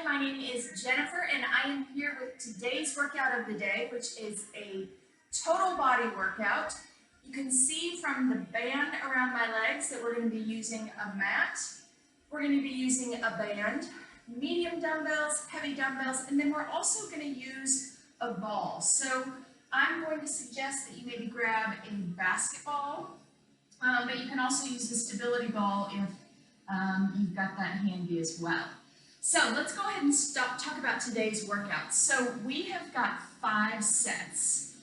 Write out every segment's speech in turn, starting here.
my name is Jennifer and I am here with today's workout of the day, which is a total body workout. You can see from the band around my legs that we're going to be using a mat. We're going to be using a band, medium dumbbells, heavy dumbbells, and then we're also going to use a ball. So I'm going to suggest that you maybe grab a basketball, but you can also use the stability ball if you've got that handy as well. So let's go ahead and talk about today's workout. So we have got 5 sets.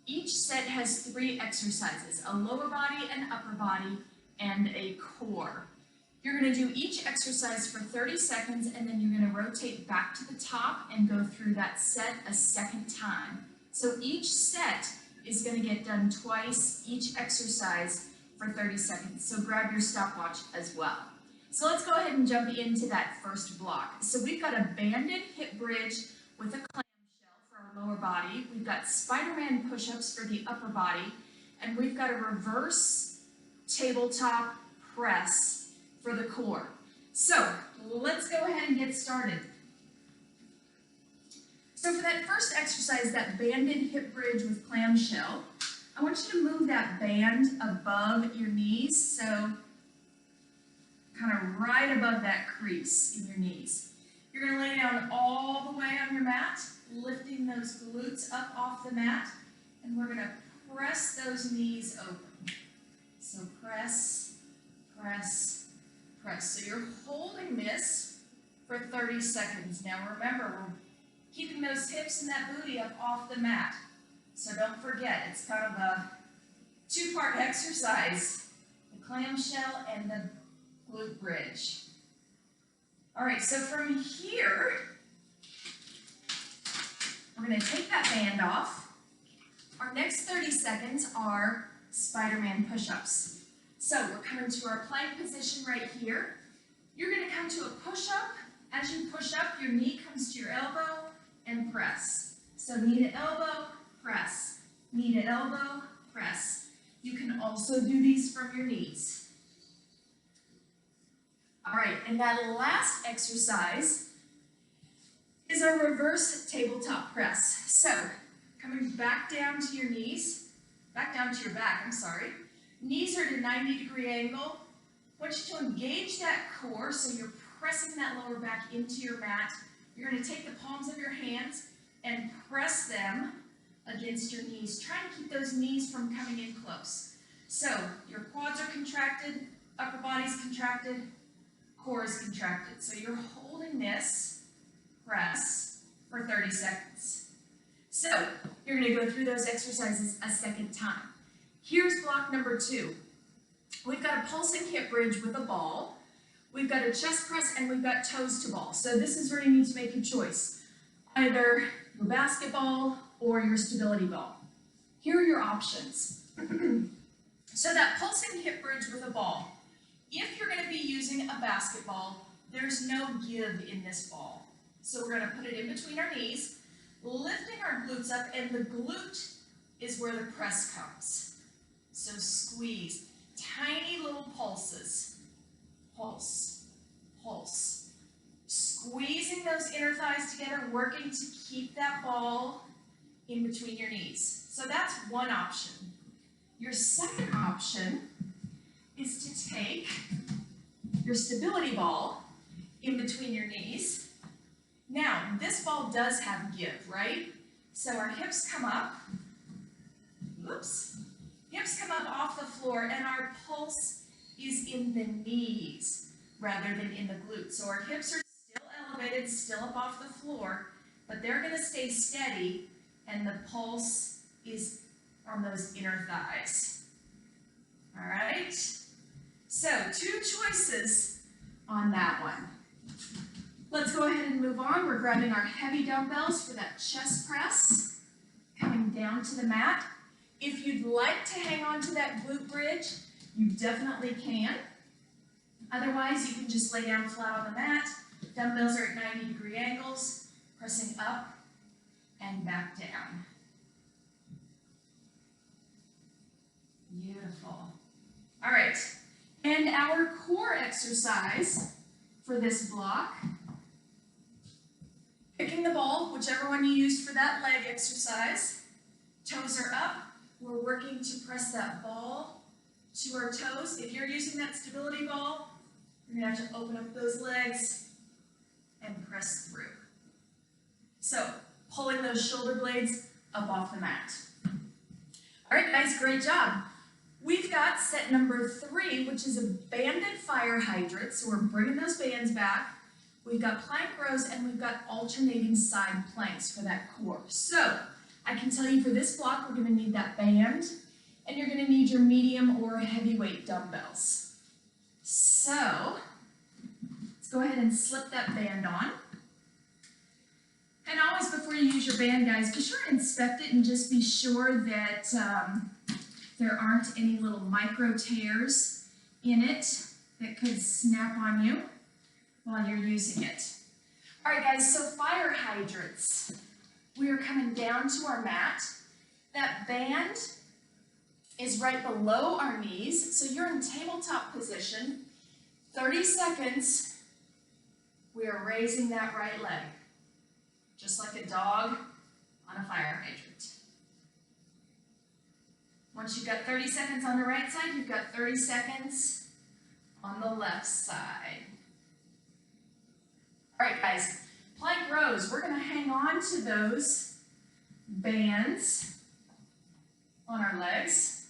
Each set has 3 exercises, a lower body, an upper body, and a core. You're going to do each exercise for 30 seconds and then you're going to rotate back to the top and go through that set a second time. So each set is going to get done twice, each exercise for 30 seconds. So grab your stopwatch as well. So let's go ahead and jump into that first block. So we've got a banded hip bridge with a clamshell for our lower body. We've got Spiderman push-ups for the upper body. And we've got a reverse tabletop press for the core. So let's go ahead and get started. So for that first exercise, that banded hip bridge with clamshell, I want you to move that band above your knees. So kind of right above that crease in your knees. You're going to lay down all the way on your mat, lifting those glutes up off the mat, and we're going to press those knees open. So press, press, press. So you're holding this for 30 seconds. Now remember, we're keeping those hips and that booty up off the mat. So don't forget, it's kind of a 2-part exercise, the clamshell and the glute bridge. All right, so from here, we're going to take that band off. Our next 30 seconds are Spiderman push-ups. So we're coming to our plank position right here. You're going to come to a push-up. As you push up, your knee comes to your elbow and press. So knee to elbow, press. Knee to elbow, press. You can also do these from your knees. All right, and that last exercise is a reverse tabletop press. So, coming back down to your knees, back down to your back, I'm sorry. Knees are at a 90-degree angle. I want you to engage that core so you're pressing that lower back into your mat. You're going to take the palms of your hands and press them against your knees. Try to keep those knees from coming in close. So, your quads are contracted, upper body's contracted, core is contracted. So you're holding this press for 30 seconds. So you're going to go through those exercises a second time. Here's block number 2. We've got a pulsing hip bridge with a ball. We've got a chest press and we've got toes to ball. So this is where you need to make your choice. Either your basketball or your stability ball. Here are your options. So that pulsing hip bridge with a ball. If you're going to be using a basketball, there's no give in this ball. So we're going to put it in between our knees, lifting our glutes up, and the glute is where the press comes. So squeeze. Tiny little pulses. Pulse, pulse. Squeezing those inner thighs together, working to keep that ball in between your knees. So that's one option. Your second option is to take your stability ball in between your knees. Now, this ball does have give, right? So our hips come up, oops, hips come up off the floor and our pulse is in the knees rather than in the glutes. So our hips are still elevated, still up off the floor, but they're gonna stay steady and the pulse is on those inner thighs. All right? So, 2 choices on that one. Let's go ahead and move on. We're grabbing our heavy dumbbells for that chest press, coming down to the mat. If you'd like to hang on to that glute bridge, you definitely can. Otherwise, you can just lay down flat on the mat. Dumbbells are at 90-degree angles, pressing up and back down. Beautiful. All right. And our core exercise for this block Picking the ball, whichever one you used for that leg exercise. Toes are up. We're working to press that ball to our toes. If you're using that stability ball, you're going to have to open up those legs and press through. So, pulling those shoulder blades up off the mat. All right, guys, great job. We've got set number 3, which is a banded fire hydrant. So we're bringing those bands back. We've got plank rows and we've got alternating side planks for that core. So I can tell you for this block, we're going to need that band and you're going to need your medium or heavyweight dumbbells. So let's go ahead and slip that band on. And always before you use your band, guys, be sure to inspect it and just be sure that there aren't any little micro tears in it that could snap on you while you're using it. All right, guys, so fire hydrants. We are coming down to our mat. That band is right below our knees, so you're in tabletop position. 30 seconds, we are raising that right leg, just like a dog on a fire hydrant. Once you've got 30 seconds on the right side, you've got 30 seconds on the left side. All right, guys, plank rows. We're going to hang on to those bands on our legs,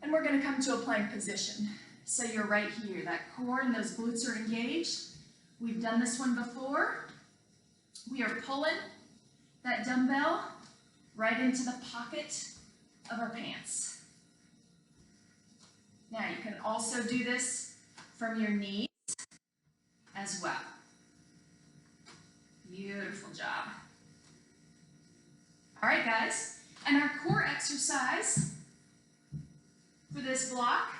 and we're going to come to a plank position. So you're right here. That core and those glutes are engaged. We've done this one before. We are pulling that dumbbell right into the pocket of our pants. Now you can also do this from your knees as well. Beautiful job. All right, guys, and our core exercise for this block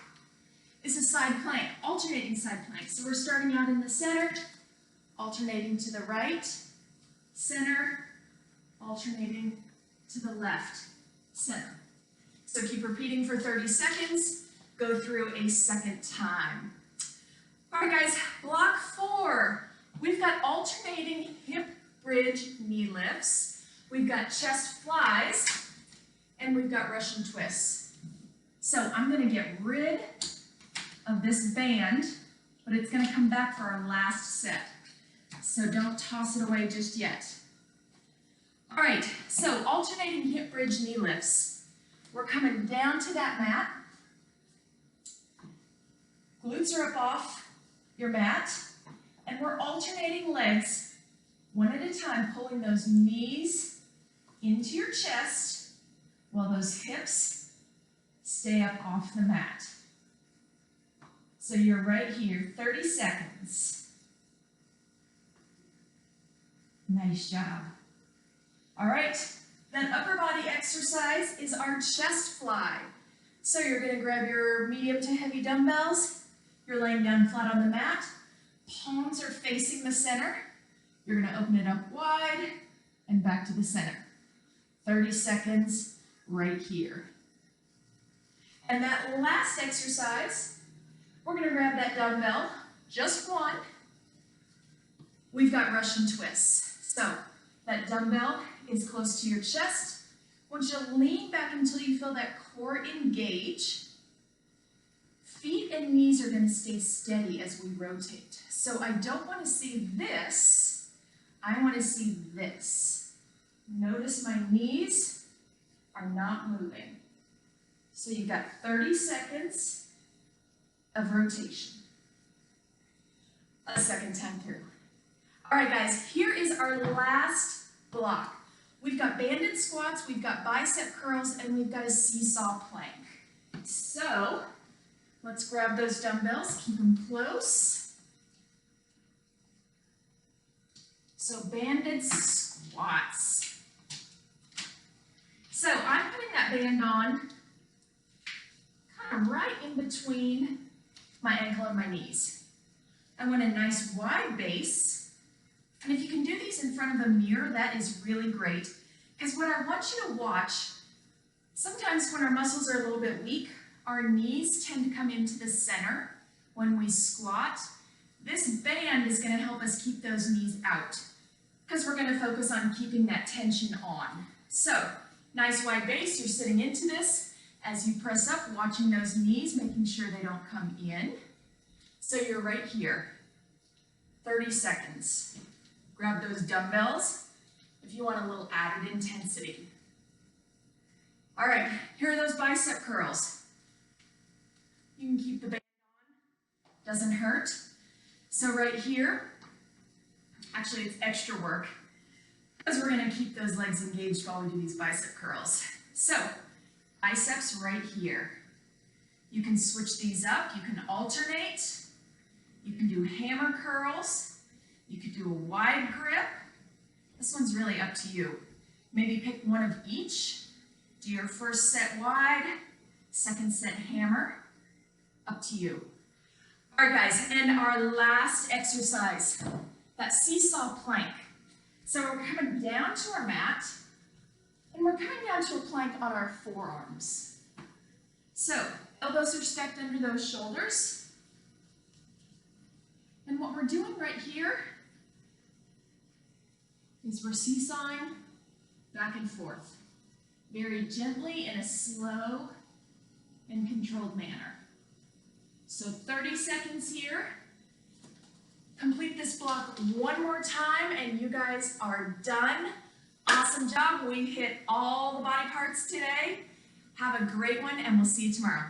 is a side plank, alternating side plank. So we're starting out in the center, alternating to the right, center, alternating to the left, center. So keep repeating for 30 seconds, go through a second time. All right, guys, block 4. We've got alternating hip bridge knee lifts. We've got chest flies, and we've got Russian twists. So I'm going to get rid of this band, but it's going to come back for our last set. So don't toss it away just yet. All right, so alternating hip bridge knee lifts. We're coming down to that mat. Glutes are up off your mat, and we're alternating legs one at a time, pulling those knees into your chest while those hips stay up off the mat. So you're right here, 30 seconds. Nice job. All right, that upper body exercise is our chest fly. So you're going to grab your medium to heavy dumbbells. You're laying down flat on the mat. Palms are facing the center. You're going to open it up wide and back to the center. 30 seconds right here. And that last exercise, we're going to grab that dumbbell, just one. We've got Russian twists. So that dumbbell is close to your chest. I want you to lean back until you feel that core engage. Feet and knees are going to stay steady as we rotate. So I don't want to see this. I want to see this. Notice my knees are not moving. So you've got 30 seconds of rotation. A second time through. All right, guys, here is our last block. We've got banded squats, we've got bicep curls, and we've got a seesaw plank. So let's grab those dumbbells, keep them close. So banded squats. So I'm putting that band on kind of right in between my ankle and my knees. I want a nice wide base. And if you can do these in front of a mirror, that is really great. Because what I want you to watch, sometimes when our muscles are a little bit weak, our knees tend to come into the center when we squat. This band is going to help us keep those knees out. because we're going to focus on keeping that tension on. So, nice wide base, you're sitting into this. As you press up, watching those knees, making sure they don't come in. So you're right here, 30 seconds. Grab those dumbbells if you want a little added intensity. All right, here are those bicep curls. You can keep the band on, doesn't hurt. So right here, actually it's extra work, because we're gonna keep those legs engaged while we do these bicep curls. So, biceps right here. You can switch these up, you can alternate, you can do hammer curls, you could do a wide grip. This one's really up to you. Maybe pick one of each. Do your first set wide, second set hammer, up to you. All right guys, and our last exercise, that seesaw plank. So we're coming down to our mat, and we're coming down to a plank on our forearms. So, elbows are stacked under those shoulders. And what we're doing right here is we're seesawing back and forth, very gently in a slow and controlled manner. So 30 seconds here. Complete this block one more time and you guys are done. Awesome job. We hit all the body parts today. Have a great one and we'll see you tomorrow.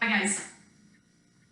Bye guys.